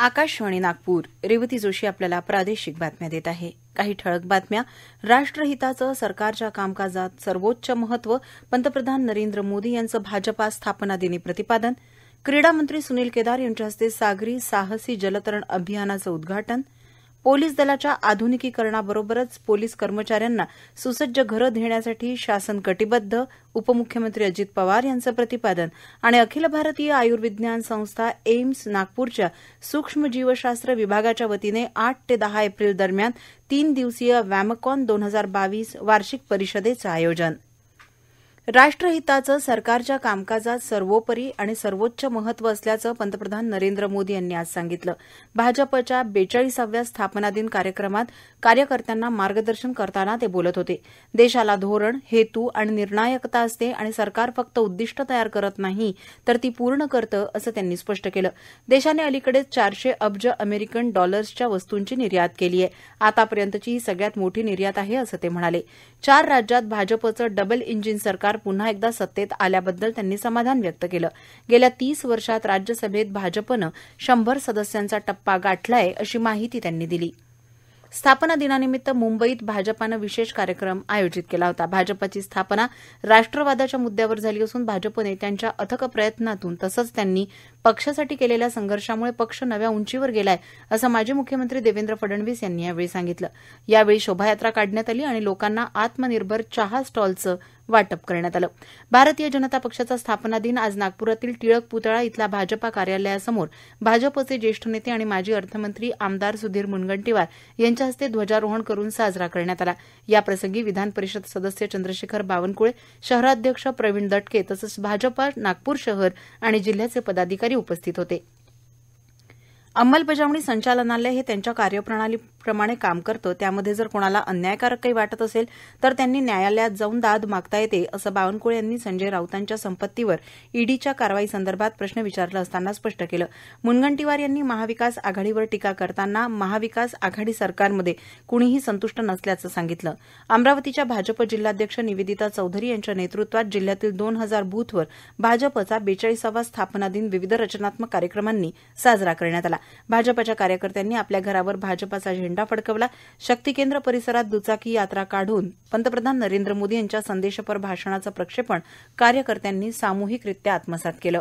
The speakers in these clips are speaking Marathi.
आकाशवाणी नागपूर. रेवती जोशी आपल्याला प्रादेशिक बातम्या देत आहे. काही ठळक बातम्या. राष्ट्रहिताचं सरकारच्या कामकाजात सर्वोच्च महत्व. पंतप्रधान नरेंद्र मोदी यांचं भाजपा स्थापना दिनी प्रतिपादन. क्रीडा मंत्री सुनील केदार यांच्या हस्ते सागरी साहसी जलतरण अभियानाचं उद्घाटन. पोलीस दलाच्या आध्निकीकरणाबरोबरच पोलीस कर्मचाऱ्यांना सुसज्ज घरं देण्यासाठी शासन कटिबद्ध. उपमुख्यमंत्री अजित पवार यांचं प्रतिपादन. आणि अखिल भारतीय आयुर्विज्ञान संस्था एम्स नागपूरच्या सूक्ष्मजीवशास्त्र विभागाच्या वतीने 8 ते 10 एप्रिल दरम्यान 3 दिवसीय वॅमकॉन 2022 वार्षिक परिषदेचं आयोजन. राष्ट्रहिताचं सरकारच्या कामकाजात सर्वोपरी आणि सर्वोच्च महत्व असल्याचं पंतप्रधान नरेंद्र मोदी यांनी आज सांगितलं. भाजपच्या 42व्या स्थापना दिन कार्यक्रमात कार्यकर्त्यांना मार्गदर्शन करताना ते बोलत होते. देशाला धोरण, हेतू आणि निर्णायकता असते आणि सरकार फक्त उद्दिष्ट तयार करत नाही तर ती पूर्ण करतं, असं त्यांनी स्पष्ट केलं. देशाने अलीकडेच 400 अब्ज अमेरिकन डॉलर्सच्या वस्तूंची निर्यात केली आहे. आतापर्यंतची ही सगळ्यात मोठी निर्यात आहे, असं ते म्हणाले. 4 राज्यात भाजपचं डबल इंजिन सरकार पुन्हा एकदा सत्तेत आल्याबद्दल त्यांनी समाधान व्यक्त केलं. गेल्या 30 वर्षात राज्यसभेत भाजपनं 100 सदस्यांचा टप्पा गाठलाय, अशी माहिती त्यांनी दिली. स्थापना दिनानिमित्त मुंबईत भाजपानं विशेष कार्यक्रम आयोजित केला होता. भाजपाची स्थापना राष्ट्रवादाच्या मुद्द्यावर झाली असून भाजप नेत्यांच्या अथक प्रयत्नातून तसंच त्यांनी पक्षासाठी केलेल्या संघर्षामुळे पक्ष नव्या उंचीवर गेलाय, असं माजी मुख्यमंत्री देवेंद्र फडणवीस यांनी यावेळी सांगितलं. यावेळी शोभायात्रा काढण्यात आली आणि लोकांना आत्मनिर्भर चहा स्टॉलचं वाटप करण्यात आलं. भारतीय जनता पक्षाचा स्थापना दिन आज नागपुरातील टिळक पुतळा इथल्या भाजपा कार्यालयासमोर भाजपचे ज्येष्ठ नेते आणि माजी अर्थमंत्री आमदार सुधीर मुनगंटीवार यांच्या हस्ते ध्वजारोहण करून साजरा करण्यात आला. याप्रसंगी विधान परिषद सदस्य चंद्रशेखर बावनकुळे, शहराध्यक्ष प्रवीण दटके तसंच भाजपा नागपूर शहर आणि जिल्ह्याचे पदाधिकारी उपस्थित होते. अंमलबजावणी संचालनालय हे त्यांच्या कार्यप्रणालीप्रमाणे काम करतं. त्यामध्ये जर कोणाला अन्यायकारक काही वाटत असेल तर त्यांनी न्यायालयात जाऊन दाद मागता येते, असं बावनकुळे यांनी संजय राऊतांच्या संपत्तीवर ईडीच्या कारवाईसंदर्भात प्रश्न विचारला असताना स्पष्ट केलं. मुनगंटीवार यांनी महाविकास आघाडीवर टीका करताना महाविकास आघाडी सरकारमध्ये कुणीही संतुष्ट नसल्याचं सांगितलं. अमरावतीच्या भाजप जिल्हाध्यक्ष निवेदिता चौधरी यांच्या नेतृत्वात जिल्ह्यातील 2000 बूथवर भाजपचा 42वा स्थापना दिन विविध रचनात्मक कार्यक्रमांनी साजरा करण्यात आला. भाजपच्या कार्यकर्त्यांनी आपल्या घरावर भाजपाचा झेंडा फडकवला. शक्ती केंद्र परिसरात दुचाकी यात्रा काढून पंतप्रधान नरेंद्र मोदी यांच्या संदेशपर भाषणाचं प्रक्षेपण कार्यकर्त्यांनी सामूहिकरित्या आत्मसात केलं.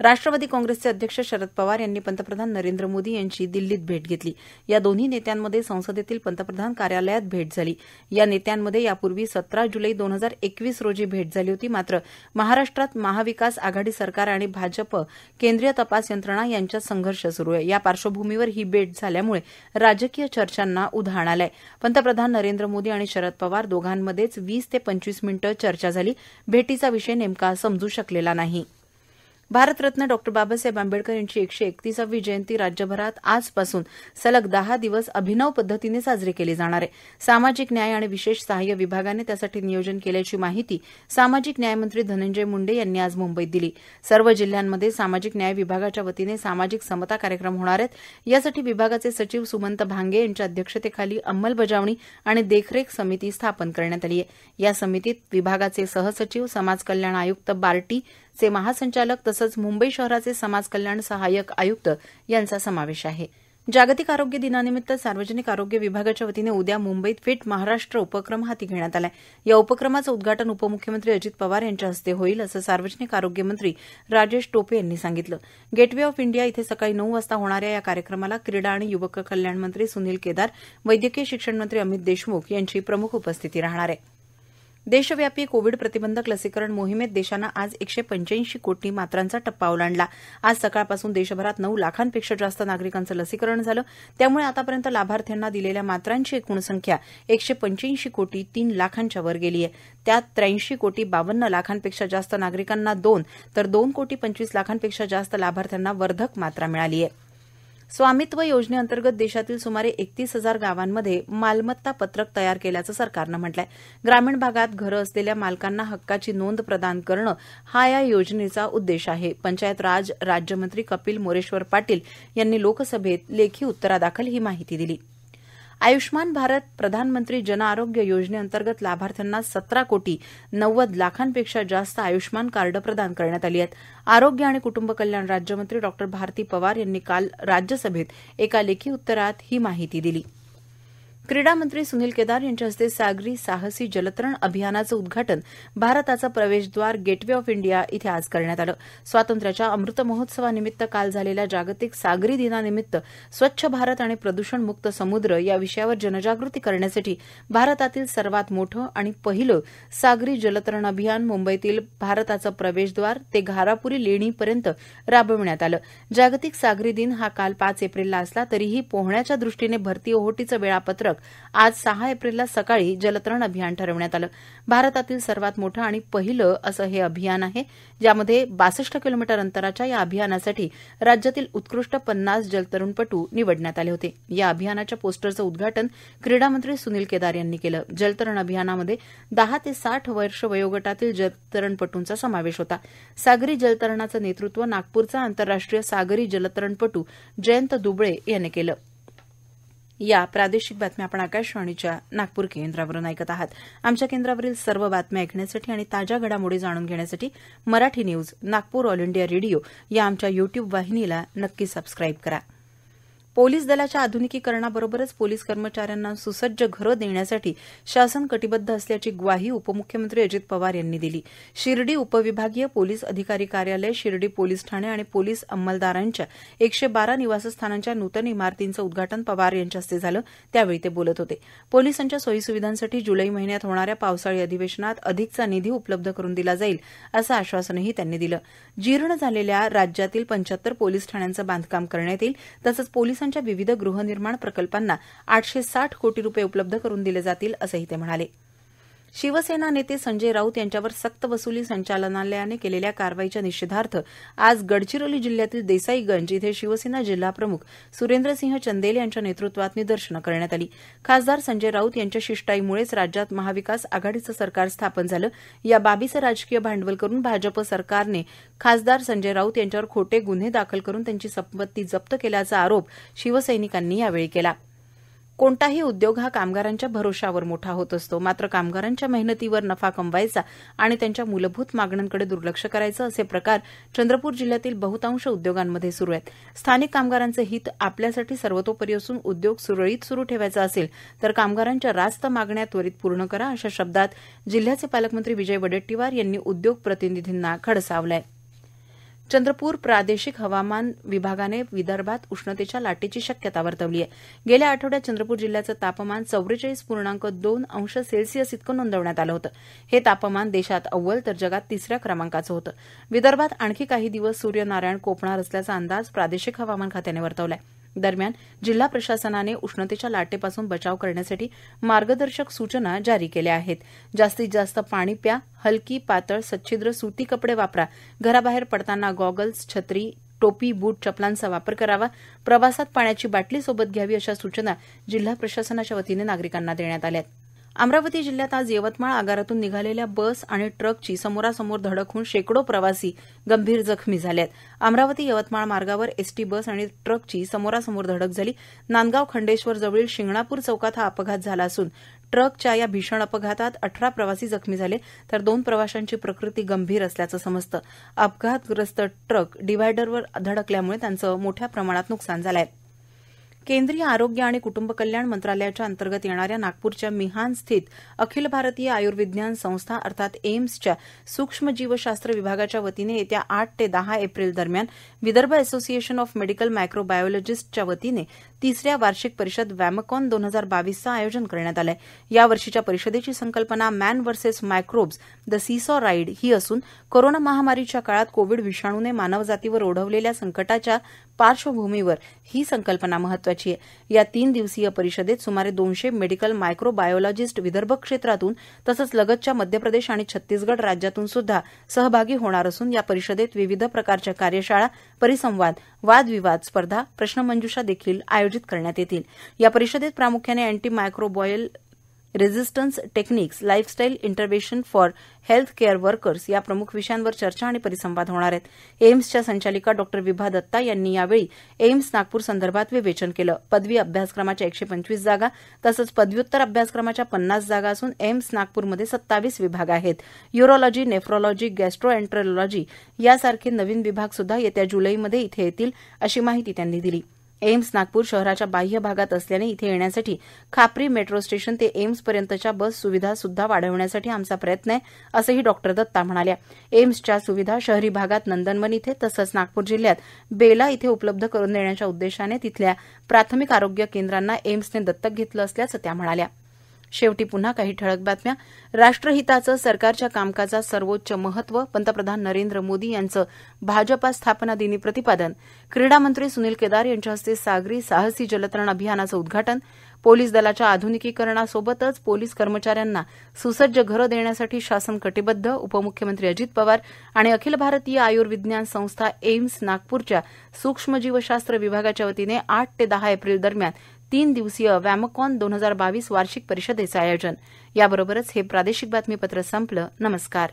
राष्ट्रवादी काँग्रेसचे अध्यक्ष शरद पवार यांनी पंतप्रधान नरेंद्र मोदी यांची दिल्लीत भेट घेतली. या दोन्ही नेत्यांमध्ये संसदेतील पंतप्रधान कार्यालयात भेट झाली. या नेत्यांमध्ये यापूर्वी 17 जुलै 2021 रोजी भेट झाली होती. मात्र महाराष्ट्रात महाविकास आघाडी सरकार आणि भाजप केंद्रीय तपास यंत्रणा यांच्यात संघर्ष सुरू आहे. या पार्श्वभूमीवर ही भेट झाल्यामुळे राजकीय चर्चांना उधाण आलंय. पंतप्रधान नरेंद्र मोदी आणि शरद पवार दोघांमध्येच 20 ते 25 मिनिटं चर्चा झाली. भेटीचा विषय नेमका समजू शकलेला नाही. भारतरत्न डॉ. बाबासाहेब आंबेडकर यांची 131वी जयंती राज्यभरात आजपासून सलग 10 दिवस अभिनव पद्धतीने साजरी केली जाणार आहे. सामाजिक न्याय आणि विशेष सहाय्य विभागाने त्यासाठी नियोजन केल्याची माहिती सामाजिक न्यायमंत्री धनंजय मुंडे यांनी आज मुंबईत दिली. सर्व जिल्ह्यांमध्ये सामाजिक न्याय विभागाच्या वतीने सामाजिक समता कार्यक्रम होणार आहेत. यासाठी विभागाचे सचिव सुमंत भांगे यांच्या अध्यक्षतेखाली अंमलबजावणी आणि देखरेख समिती स्थापन करण्यात आली आहे. या समितीत विभागाचे सहसचिव, समाज कल्याण आयुक्त बार्टी चे महासंचालक तसंच मुंबई शहराचे समाज कल्याण सहाय्यक आयुक्त यांचा समावेश आहे. जागतिक आरोग्य दिनानिमित्त सार्वजनिक आरोग्य विभागाच्या वतीने उद्या मुंबईत फिट महाराष्ट्र उपक्रम हाती घेण्यात आला आहे. या उपक्रमाचं उद्घाटन उपमुख्यमंत्री अजित पवार यांच्या हस्ते होईल, असं सार्वजनिक आरोग्य मंत्री राजेश टोपे यांनी सांगितलं. गेटवे ऑफ इंडिया इथे सकाळी 9 वाजता होणाऱ्या या कार्यक्रमाला क्रीडा आणि युवक कल्याण मंत्री सुनील केदार, वैद्यकीय शिक्षण मंत्री अमित देशमुख यांची प्रमुख उपस्थिती राहणार आहे. देशव्यापी कोविड प्रतिबंधक लसीकरण मोहिमेत देशानं आज 185 कोटी मात्रांचा टप्पा ओलांडला. आज सकाळपासून देशभरात 9 लाखांपेक्षा जास्त नागरिकांचं लसीकरण झालं. त्यामुळे आतापर्यंत लाभार्थ्यांना दिलेल्या मात्रांची एकूण संख्या 185 कोटी 3 लाखांच्या वर गेली आहे. त्यात 83 कोटी 52 लाखांपेक्षा जास्त नागरिकांना 2 तर 2 कोटी 25 लाखांपेक्षा जास्त लाभार्थ्यांना वर्धक मात्रा मिळाली आहे. स्वामित्व योजनेअंतर्गत देशातील सुमारे 31,000 गावांमध्ये मालमत्ता पत्रक तयार केल्याचं सरकारनं म्हटलंय. ग्रामीण भागात घरं असलेल्या मालकांना हक्काची नोंद प्रदान करणं हा या योजनेचा उद्देश आहे. पंचायत राज राज्यमंत्री कपिल मोरेश्वर पाटील यांनी लोकसभेत लेखी उत्तरादाखल ही माहिती दिली. आयुष्मान भारत प्रधानमंत्री जन आरोग्य योजनेअंतर्गत लाभार्थ्यांना 17 कोटी 90 लाखांपेक्षा जास्त आयुष्मान कार्ड प्रदान करण्यात आली आहेत. आरोग्य आणि कुटुंब कल्याण राज्यमंत्री डॉ. भारती पवार यांनी काल राज्यसभेत एका लेखी उत्तरात ही माहिती दिली. क्रीडा मंत्री सुनील केदार यांच्या हस्ते सागरी साहसी जलतरण अभियानाचं उद्घाटन भारताचा प्रवेशद्वार गेटवे ऑफ इंडिया इथे आज करण्यात आलं. स्वातंत्र्याच्या अमृत महोत्सवानिमित्त काल झालेल्या जागतिक सागरी दिनानिमित्त स्वच्छ भारत आणि प्रदूषणमुक्त समुद्र या विषयावर जनजागृती करण्यासाठी भारतातील सर्वात मोठं आणि पहिलं सागरी जलतरण अभियान मुंबईतील भारताचं प्रवेशद्वार ते घारापुरी लेणीपर्यंत राबविण्यात आलं. जागतिक सागरी दिन हा काल 5 एप्रिलला असला तरीही पोहण्याच्या दृष्टीने भरती ओहोटीचं वेळापत्रक आज 6 एप्रिलला सकाळी जलतरण अभियान ठरवण्यात आलं. भारतातील सर्वात मोठं आणि पहिलं असं हे अभियान आहे, ज्यामध्ये 62 किलोमीटर अंतराच्या या अभियानासाठी राज्यातील उत्कृष्ट 50 जलतरणपटू निवडण्यात आले होते. या अभियानाच्या पोस्टरचं उद्घाटन क्रीडा मंत्री सुनील केदार यांनी केलं. जलतरण अभियानामध्ये 10 ते 60 वर्ष वयोगटातील जलतरणपटूंचा समावेश होता. सागरी जलतरणाचं नेतृत्व नागपूरचा आंतरराष्ट्रीय सागरी जलतरणपटू जयंत दुबळे यांनी केलं. या प्रादेशिक बातम्या आपण आकाशवाणीच्या नागपूर केंद्रावरून ऐकत आहात. आमच्या केंद्रावरील सर्व बातम्या ऐकण्यासाठी आणि ताज्या घडामोडी जाणून घेण्यासाठी Marathi news Nagpur all India radio या आमच्या युट्यूब वाहिनीला नक्की सबस्क्राईब करा. पोलीस दलाच्या आधुनिकीकरणाबरोबरच पोलीस कर्मचाऱ्यांना सुसज्ज घरं देण्यासाठी शासन कटिबद्ध असल्याची ग्वाही उपमुख्यमंत्री अजित पवार यांनी दिली. शिर्डी उपविभागीय पोलीस अधिकारी कार्यालय, शिर्डी पोलीस ठाणे आणि पोलीस अंमलदारांच्या 112 निवासस्थानांच्या नूतन इमारतींचं उद्घाटन पवार यांच्या हस्ते झालं. त्यावेळी ते बोलत होते. पोलिसांच्या सोयीसुविधांसाठी जुलै महिन्यात होणाऱ्या पावसाळी अधिवेशनात अधिकचा निधी उपलब्ध करून दिला जाईल असं आश्वासनही त्यांनी दिलं. जीर्ण झालेल्या राज्यातील 75 पोलीस ठाण्यांचं बांधकाम करण्यात येईल. तसंच पोलिसांच्या विविध गृहनिर्माण प्रकल्पांना 860 कोटी रुपये उपलब्ध करून दिले जातील असंही ते म्हणाले. शिवसेना नेते संजय राऊत यांच्यावर सक्तवसुली संचालनालयाने केलेल्या कारवाईच्या निषेधार्थ आज गडचिरोली जिल्ह्यातील देसाईगंज इथे शिवसेना जिल्हाप्रमुख सुरेंद्रसिंह चंदेल यांच्या नेतृत्वात निदर्शनं करण्यात आली. खासदार संजय राऊत यांच्या शिष्टाईमुळेच राज्यात महाविकास आघाडीचं सरकार स्थापन झालं. या बाबीचं राजकीय भांडवल करून भाजप सरकारने खासदार संजय राऊत यांच्यावर खोटे गुन्हे दाखल करून त्यांची संपत्ती जप्त केल्याचा आरोप शिवसैनिकांनी यावेळी केला. कोणताही उद्योग हा कामगारांच्या भरोशावर मोठा होत असतो. मात्र कामगारांच्या मेहनतीवर नफा कमवायचा आणि त्यांच्या मूलभूत मागण्यांकडे दुर्लक्ष करायचं असे प्रकार चंद्रपूर जिल्ह्यातील बहुतांश उद्योगांमध्ये सुरू आहेत. स्थानिक कामगारांचे हित आपल्यासाठी सर्वतोपरी असून उद्योग सुरळीत सुरू ठेवायचा असेल तर कामगारांच्या रास्त मागण्या त्वरित पूर्ण करा, अशा शब्दात जिल्ह्याचे पालकमंत्री विजय वडेट्टीवार यांनी उद्योग प्रतिनिधींना खडसावलं आहे. चंद्रपूर प्रादेशिक हवामान विभागाने विदर्भात उष्णतेच्या लाटेची शक्यता वर्तवली आहे. गेल्या आठवड्यात चंद्रपूर जिल्ह्याचं तापमान 44.2 अंश सेल्सिअस इतकं नोंदवण्यात आलं होतं. हे तापमान देशात अव्वल तर जगात 3ऱ्या क्रमांकाचं होतं. विदर्भात आणखी काही दिवस सूर्यनारायण कोपणार असल्याचा अंदाज प्रादेशिक हवामान खात्याने वर्तवला आहे. दरम्यान जिल्हा प्रशासनाने उष्णतेच्या लाटेपासून बचाव करण्यासाठी मार्गदर्शक सूचना जारी केल्या आहेत. जास्तीत जास्त पाणी प्या, हलकी पातळ सच्छिद्र सुती कपडे वापरा, घराबाहेर पडताना गॉगल्स, छत्री, टोपी, बूट, चपलांचा वापर करावा, प्रवासात पाण्याची बाटली सोबत घ्यावी, अशा सूचना जिल्हा प्रशासनाच्या वतीने नागरिकांना देण्यात आल्या आहेत. अमरावती जिल्ह्यात आज यवतमाळ आगारातून निघालेल्या बस आणि ट्रकची समोरासमोर धडक होऊन शेकडो प्रवासी गंभीर जखमी झाले आहेत. अमरावती यवतमाळ मार्गावर एसटी बस आणि ट्रकची समोरासमोर धडक झाली. नांदगाव खंडेश्वर जवळील शिंगणापूर चौकात हा अपघात झाला असून ट्रकच्या या भीषण अपघातात 18 प्रवासी जखमी झाले तर 2 प्रवाशांची प्रकृती गंभीर असल्याचं समजतं. अपघातग्रस्त ट्रक डिव्हायडरवर धडकल्यामुळे त्यांचं मोठ्या प्रमाणात नुकसान झालं आहे. केंद्रीय आरोग्य आणि कुटुंब कल्याण मंत्रालयाच्या अंतर्गत येणाऱ्या नागपूरच्या मिहान स्थित अखिल भारतीय आयुर्विज्ञान संस्था अर्थात एम्सच्या सूक्ष्मजीवशास्त्र विभागाच्या वतीने येत्या 8 ते 10 एप्रिल दरम्यान विदर्भ असोसिएशन ऑफ मेडिकल मायक्रोबायोलॉजिस्टच्या वतीने 3ऱ्या वार्षिक परिषद वॅमकॉन 2022चं आयोजन करण्यात आलं आहे. या वर्षीच्या परिषदेची संकल्पना man versus microbes the seesaw ride ही असून कोरोना महामारीच्या काळात कोविड विषाणूने मानवजातीवर ओढवलेल्या संकटाच्या पार्श्वभूमीवर ही संकल्पना महत्वाची आहे. या 3 दिवसीय परिषदेत सुमारे 200 मेडिकल मायक्रोबायोलॉजिस्ट विदर्भ क्षेत्रातून तसंच लगतच्या मध्य प्रदेश आणि छत्तीसगड राज्यातून सुद्धा सहभागी होणार असून या परिषदेत विविध प्रकारच्या कार्यशाळा, परिसंवाद, वादविवाद स्पर्धा, प्रश्नमंजुषा देखील आयोजित करण्यात येतील. या परिषदेत प्रामुख्याने anti microbial resistance techniques, lifestyle intervention for health care workers या प्रमुख विषयांवर चर्चा आणि परिसंवाद होणार आहेत. एम्सच्या संचालिका डॉ. विभा दत्ता यांनी यावेळी एम्स नागपूर संदर्भात विवेचन केलं. पदवी अभ्यासक्रमाच्या 125 जागा तसंच पदव्युत्तर अभ्यासक्रमाच्या 50 जागा असून एम्स नागपूरमध्ये 27 विभाग आहेत. युरोलॉजी, नेफ्रोलॉजी, गॅस्ट्रोएंटरोलॉजी यासारखे नवीन विभाग सुद्धा येत्या जुलैमध्ये इथे येतील, अशी माहिती त्यांनी दिली. एम्स नागपूर शहराच्या बाह्य भागात असल्याने इथे येण्यासाठी खापरी मेट्रो स्टेशन ते एम्स पर्यंतच्या बस सुविधा सुद्धा वाढवण्यासाठी आमचा प्रयत्न आहे, असंही डॉ. दत्ता म्हणाल्या. एम्सच्या सुविधा शहरी भागात नंदनवन इथे तसंच नागपूर जिल्ह्यात बेला इथे उपलब्ध करून देण्याच्या उद्देशाने तिथल्या प्राथमिक आरोग्य केंद्रांना एम्सने दत्तक घेतलं असल्याचं त्या म्हणाल्या. शेवटी पुन्हा काही ठळक बातम्या. राष्ट्रहिताचं सरकारच्या कामकाजात सर्वोच्च महत्व, पंतप्रधान नरेंद्र मोदी यांचं भाजपा स्थापना दिनी प्रतिपादन. क्रीडा मंत्री सुनील केदार यांच्या हस्ते सागरी साहसी जलतरण अभियानाचं उद्घाटन. पोलीस दलाच्या आधुनिकीकरणासोबतच पोलीस कर्मचाऱ्यांना सुसज्ज घरं देण्यासाठी शासन कटिबद्ध. उपमुख्यमंत्री अजित पवार आणि अखिल भारतीय आयुर्विज्ञान संस्था एम्स नागपूरच्या सूक्ष्मजीवशास्त्र विभागाच्या वतीने 8 ते 10 एप्रिल दरम्यान 3 दिवसीय वॅमकॉन 2022 वार्षिक परिषदेचं आयोजन. याबरोबरच हे प्रादेशिक बातमीपत्र संपलं. नमस्कार.